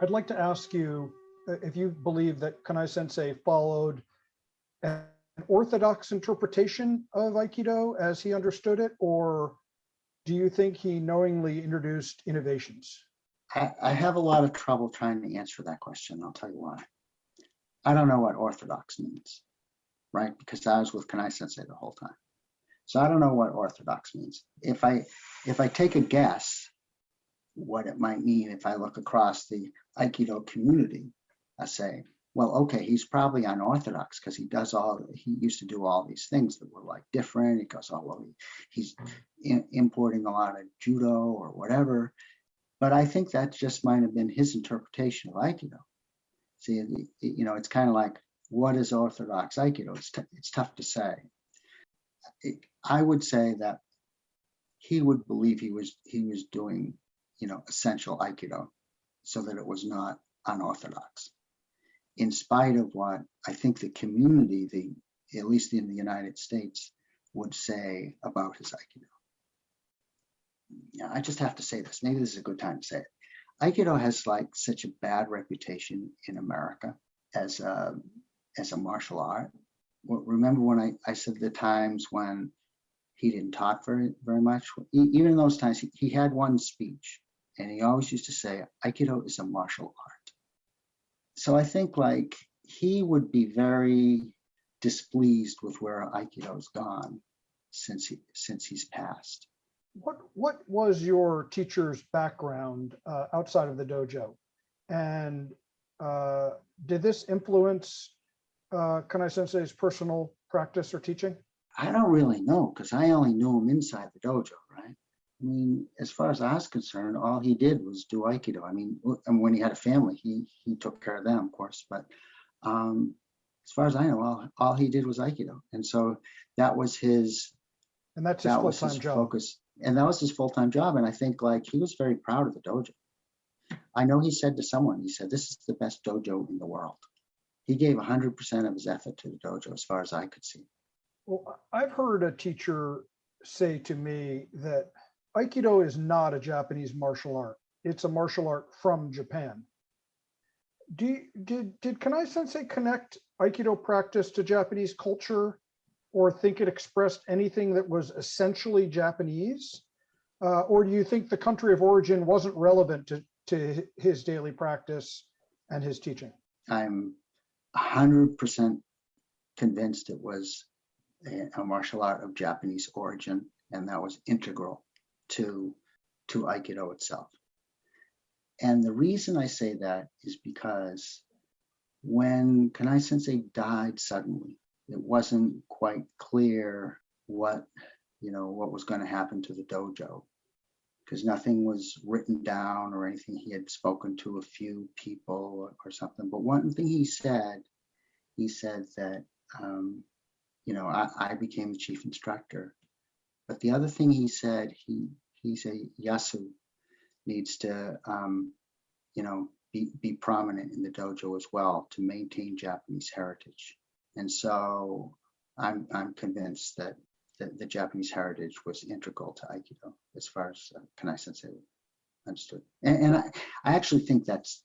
I'd like to ask you if you believe that Kanai Sensei followed an orthodox interpretation of Aikido as he understood it, or do you think he knowingly introduced innovations? I have a lot of trouble trying to answer that question. I'll tell you why. I don't know what orthodox means, right? Because I was with Kanai Sensei the whole time. So I don't know what orthodox means. If I take a guess what it might mean, if I look across the Aikido community, I say, well, okay, he's probably unorthodox because he used to do all these things that were like different. He goes, oh, well, he's importing a lot of judo or whatever. But I think that just might have been his interpretation of Aikido. See, it's kind of like, what is orthodox Aikido? It's tough to say. I would say that he would believe he was doing, essential Aikido, so that it was not unorthodox. In spite of what I think the community, at least in the United States, would say about his Aikido. Yeah, I just have to say this. Maybe this is a good time to say it. Aikido has like such a bad reputation in America as a martial art. Remember when I said the times when he didn't talk very much? Even in those times, he had one speech, and he always used to say, Aikido is a martial art. So I think like he would be very displeased with where Aikido's gone since he's passed. What was your teacher's background outside of the dojo, and did this influence Kanai Sensei's personal practice or teaching? I don't really know because I only knew him inside the dojo, right? I mean, as far as I was concerned, all he did was do Aikido. I mean, when he had a family, he took care of them, of course. But as far as I know, all he did was Aikido, and so that was his. And that's his full-time job. Focus, and that was his full-time job. And I think like he was very proud of the dojo. I know he said to someone, he said, "This is the best dojo in the world." He gave 100% of his effort to the dojo, as far as I could see. Well, I've heard a teacher say to me that Aikido is not a Japanese martial art. It's a martial art from Japan. Did Kanai Sensei connect Aikido practice to Japanese culture, or think it expressed anything that was essentially Japanese? Or do you think the country of origin wasn't relevant to his daily practice and his teaching? I'm 100% convinced it was a martial art of Japanese origin, and that was integral to Aikido itself. And the reason I say that is because when Kanai Sensei died suddenly, it wasn't quite clear what was going to happen to the dojo, because nothing was written down or anything. He had spoken to a few people or something. But one thing he said that, I became the chief instructor. But the other thing he said, he said Yasu needs to, be prominent in the dojo as well to maintain Japanese heritage. And so I'm convinced that the Japanese heritage was integral to Aikido as far as Kanai Sensei understood. And I actually think that's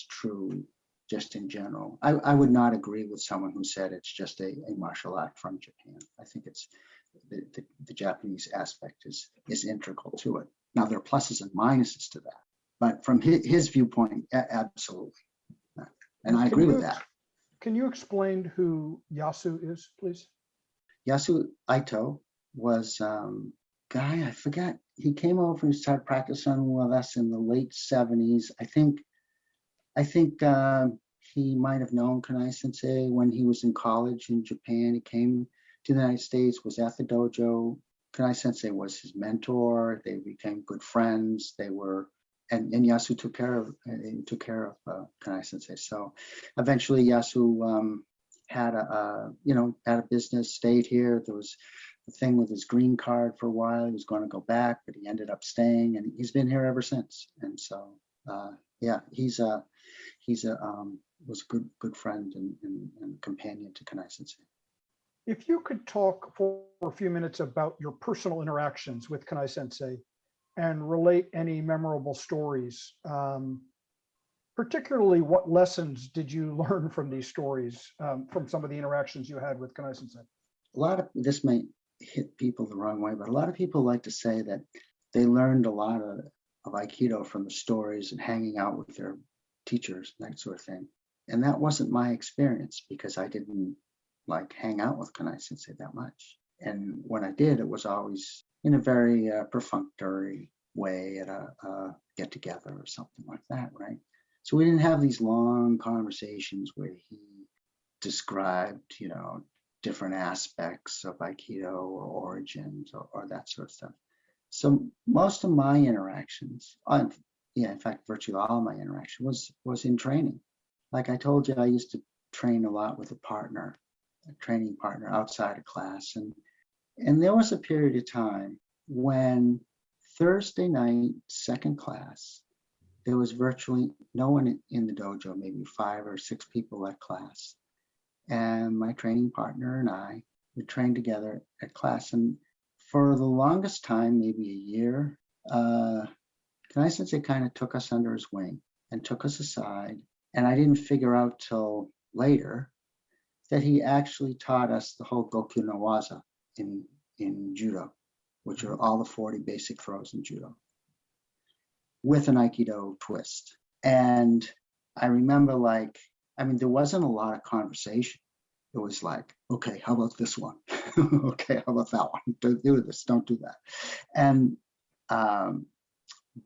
true just in general. I would not agree with someone who said it's just a martial art from Japan. I think it's the Japanese aspect is integral to it. Now there are pluses and minuses to that, but from his viewpoint, absolutely. And I agree with that. Can you explain who Yasu is, please? Yasu Aito was guy, I forget. He came over and started practicing with us in the late 70s. I think he might have known Kanai Sensei when he was in college in Japan. He came to the United States, was at the dojo. Kanai Sensei was his mentor. They became good friends. And Yasu took care of Kanai Sensei. So eventually Yasu had a business, stayed here. There was a thing with his green card for a while. He was going to go back, but he ended up staying, and he's been here ever since. And so was a good friend and companion to Kanai Sensei. If you could talk for a few minutes about your personal interactions with Kanai Sensei and relate any memorable stories, particularly what lessons did you learn from these stories, from some of the interactions you had with Kanai Sensei? A lot of this may hit people the wrong way, but a lot of people like to say that they learned a lot of Aikido from the stories and hanging out with their teachers, that sort of thing. And that wasn't my experience because I didn't like hang out with Kanai Sensei that much. And when I did, it was always in a very perfunctory way at a get together or something like that, right? So we didn't have these long conversations where he described, different aspects of Aikido or origins or that sort of stuff. So most of my interactions, in fact, virtually all of my interaction was in training. Like I told you, I used to train a lot with a training partner outside of class. And there was a period of time when Thursday night, second class, there was virtually no one in the dojo, maybe 5 or 6 people at class. And my training partner and I would train together at class. And for the longest time, maybe a year, Kanai Sensei kind of took us under his wing and took us aside. And I didn't figure out till later that he actually taught us the whole Gokyu no Waza in judo, which are all the 40 basic throws in judo, with an Aikido twist. And I remember there wasn't a lot of conversation. It was like, okay, how about this one? Okay, how about that one? Don't do this, don't do that. And,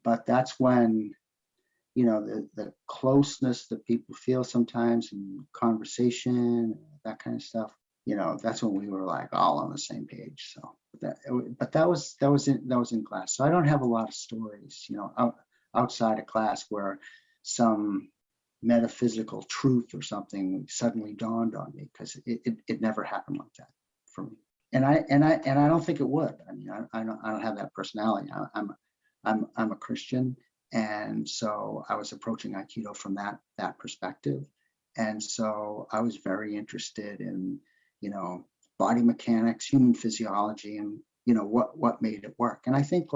but that's when, the closeness that people feel sometimes in conversation, that kind of stuff, that's when we were like all on the same page. So that was in class. So I don't have a lot of stories, outside of class where some metaphysical truth or something suddenly dawned on me, because it never happened like that for me. And I don't think it would. I mean, I don't have that personality. I'm a Christian. And so I was approaching Aikido from that perspective. And so I was very interested in, body mechanics, human physiology, and, what made it work. And I think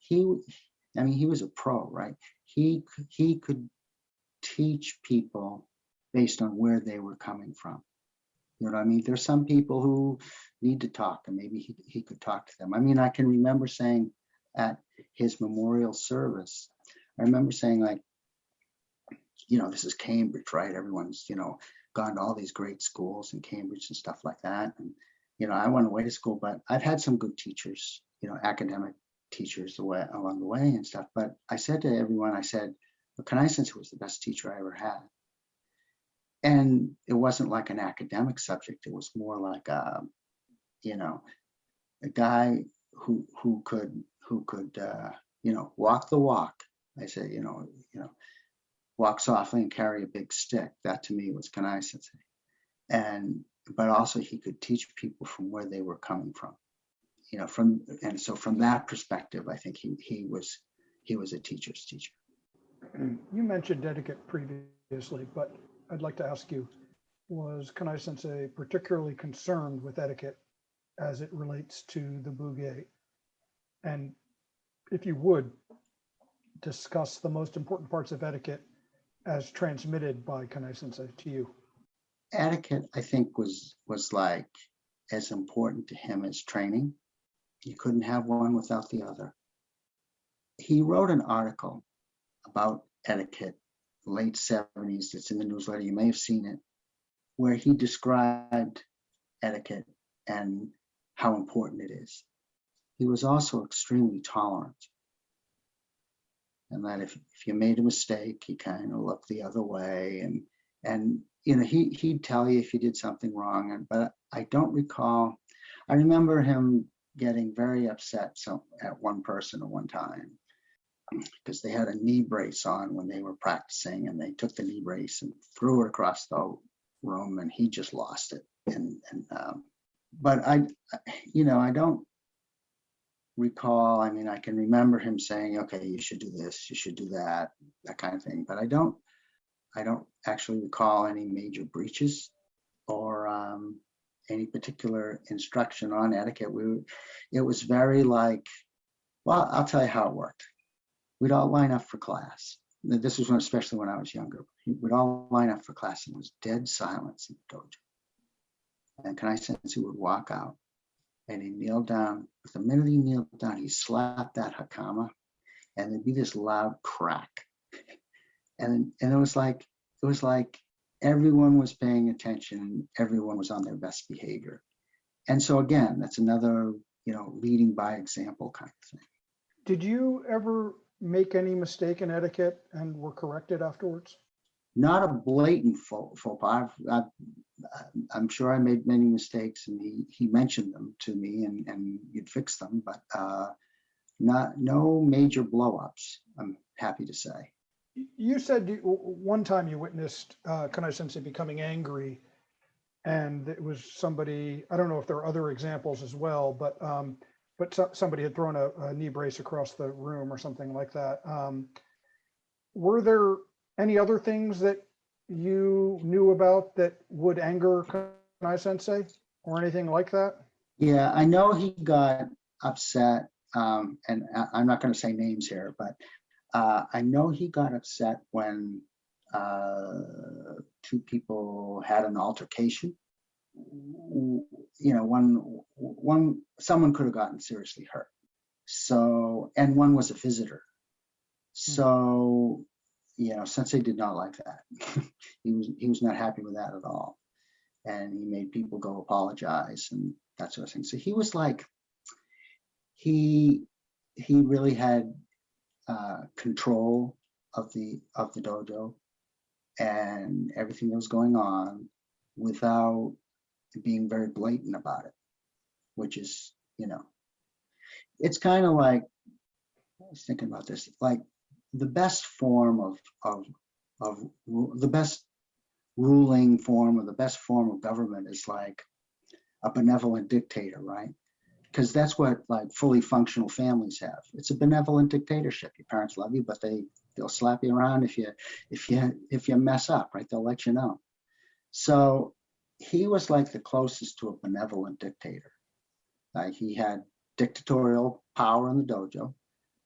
he was a pro, right? He could teach people based on where they were coming from. You know what I mean? There's some people who need to talk, and maybe he could talk to them. I mean, I can remember saying at his memorial service, I remember saying this is Cambridge, right? Everyone's, gone to all these great schools in Cambridge and stuff like that. And, I went away to school, but I've had some good teachers, academic teachers along the way and stuff. But I said to everyone, Kanai Sensei was the best teacher I ever had. And it wasn't like an academic subject. It was more like a guy who could walk the walk. I said, walk softly and carry a big stick. That to me was Kanai Sensei. But also he could teach people from where they were coming from. So from that perspective, I think he was a teacher's teacher. You mentioned etiquette previously, but I'd like to ask you, was Kanai Sensei particularly concerned with etiquette as it relates to the Bugei? And if you would, discuss the most important parts of etiquette as transmitted by Kanai Sensei to you. Etiquette, I think, was like as important to him as training. You couldn't have one without the other. He wrote an article about etiquette, late 70s. It's in the newsletter. You may have seen it, where he described etiquette and how important it is. He was also extremely tolerant. And that if you made a mistake, he kind of looked the other way. And he'd tell you if you did something wrong. But I don't recall, I remember him getting very upset at one person at one time, because they had a knee brace on when they were practicing, and they took the knee brace and threw it across the room, and he just lost it. But I don't recall. I mean, I can remember him saying, okay, you should do this, you should do that kind of thing. But I don't actually recall any major breaches or any particular instruction on etiquette. It was very well, I'll tell you how it worked. We'd all line up for class, this was especially when I was younger. We would all line up for class and it was dead silence in the dojo. And Kanai Sensei would walk out and he'd kneel down. But the minute he kneeled down, he slapped that hakama and there'd be this loud crack. And it was like everyone was paying attention, everyone was on their best behavior. And so again, that's another, leading by example kind of thing. Did you ever make any mistake in etiquette and were corrected afterwards? Not a blatant faux pas. I'm sure I made many mistakes, and he mentioned them to me, and you'd fix them, but no major blowups, I'm happy to say. You said one time you witnessed Kanai Sensei becoming angry, and it was somebody, I don't know if there are other examples as well, but somebody had thrown a knee brace across the room or something like that. Were there any other things that you knew about that would anger Kanai Sensei or anything like that? Yeah, I know he got upset, and I'm not going to say names here, but I know he got upset when two people had an altercation. Someone could have gotten seriously hurt. So, and one was a visitor. So, Sensei did not like that. he was not happy with that at all. And he made people go apologize and that sort of thing. So he was like, he really had control of the dojo and everything that was going on without being very blatant about it, which is, it's kind of like, I was thinking about this, like the best form of the best ruling form or the best form of government is like a benevolent dictator, right? Because that's what like fully functional families have. It's a benevolent dictatorship. Your parents love you, but they'll slap you around if you mess up, right? They'll let you know. So he was like the closest to a benevolent dictator. Like he had dictatorial power in the dojo,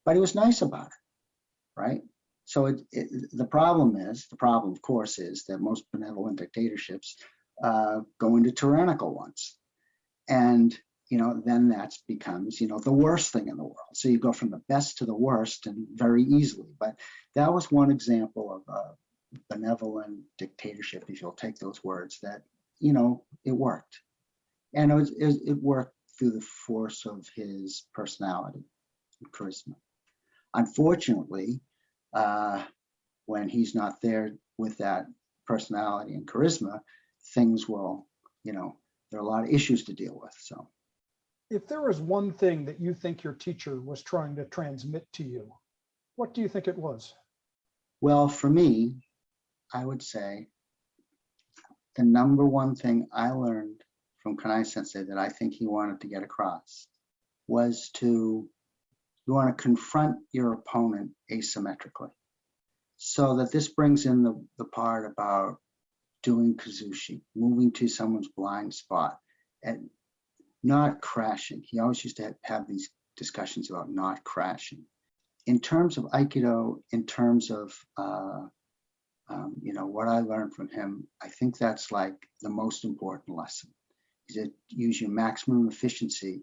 but he was nice about it, right? So the problem, of course, is that most benevolent dictatorships go into tyrannical ones. And then that becomes, the worst thing in the world. So you go from the best to the worst and very easily. But that was one example of a benevolent dictatorship, if you'll take those words, that, it worked. And it worked through the force of his personality and charisma. Unfortunately, when he's not there with that personality and charisma, things will, there are a lot of issues to deal with. So if there was one thing that you think your teacher was trying to transmit to you, what do you think it was? Well, for me, I would say the number one thing I learned from Kanai Sensei that I think he wanted to get across was you want to confront your opponent asymmetrically. So that this brings in the part about doing kazushi, moving to someone's blind spot and not crashing. He always used to have these discussions about not crashing. In terms of Aikido, in terms of what I learned from him, I think that's like the most important lesson. Is to use your maximum efficiency,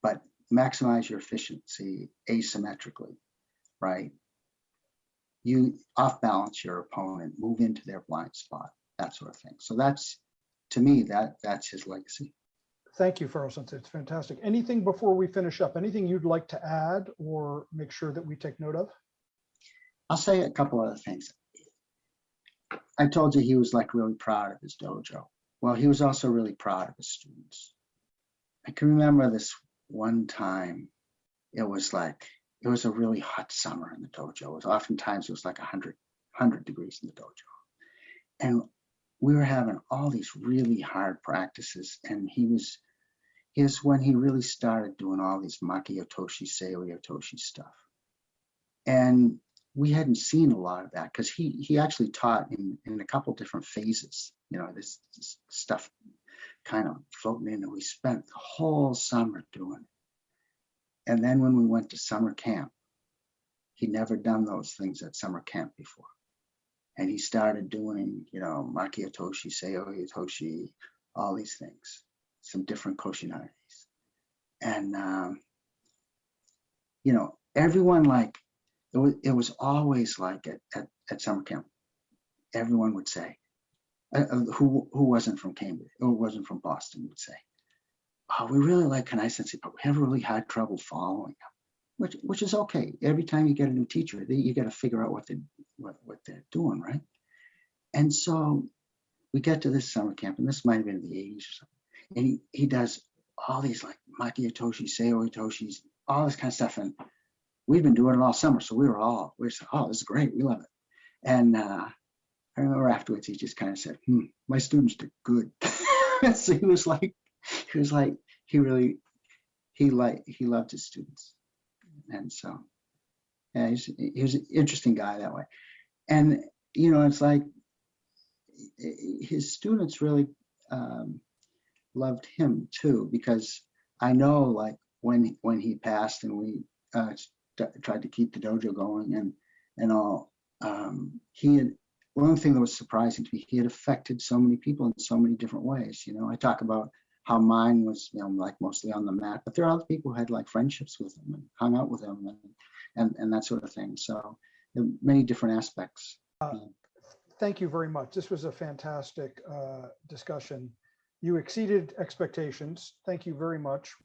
but maximize your efficiency asymmetrically, right? You off balance your opponent, move into their blind spot, that sort of thing. So that's, to me, that's his legacy. Thank you, Farrell Sensei. It's fantastic. Anything before we finish up? Anything you'd like to add or make sure that we take note of? I'll say a couple other things. I told you he was like really proud of his dojo. Well, he was also really proud of his students. I can remember this one time, it was a really hot summer in the dojo. Oftentimes it was like 100 degrees in the dojo. And we were having all these really hard practices. And here's when he really started doing all these Maki Otoshi, Seoi Otoshi stuff. And we hadn't seen a lot of that because he actually taught in a couple different phases. This stuff kind of floating in, and we spent the whole summer doing it. And then when we went to summer camp, He'd never done those things at summer camp before. And he started doing, Maki Otoshi, Seiyo Otoshi, all these things, some different Koshinari's. And, everyone, like, it was always like at summer camp, everyone would say, who wasn't from Cambridge or wasn't from Boston would say, oh, we really like Kanai Sensei, but we have really had trouble following him, which is okay. Every time you get a new teacher, you got to figure out what they're doing, right? And so we get to this summer camp, and this might have been in the 80s or something, and he does all these like Maki Otoshi, Seiyo Otoshis, all this kind of stuff, and we've been doing it all summer, so we said, oh, this is great, we love it. And I remember afterwards he just kind of said, my students did good. So he loved his students. And so, yeah, he was an interesting guy that way. And, it's like his students really loved him too, because I know, like, when he passed and we tried to keep the dojo going and all, one thing that was surprising to me, he had affected so many people in so many different ways. I talk about how mine was, like mostly on the mat, but there are other people who had like friendships with him and hung out with him and that sort of thing. So there are many different aspects. Thank you very much. This was a fantastic discussion. You exceeded expectations. Thank you very much.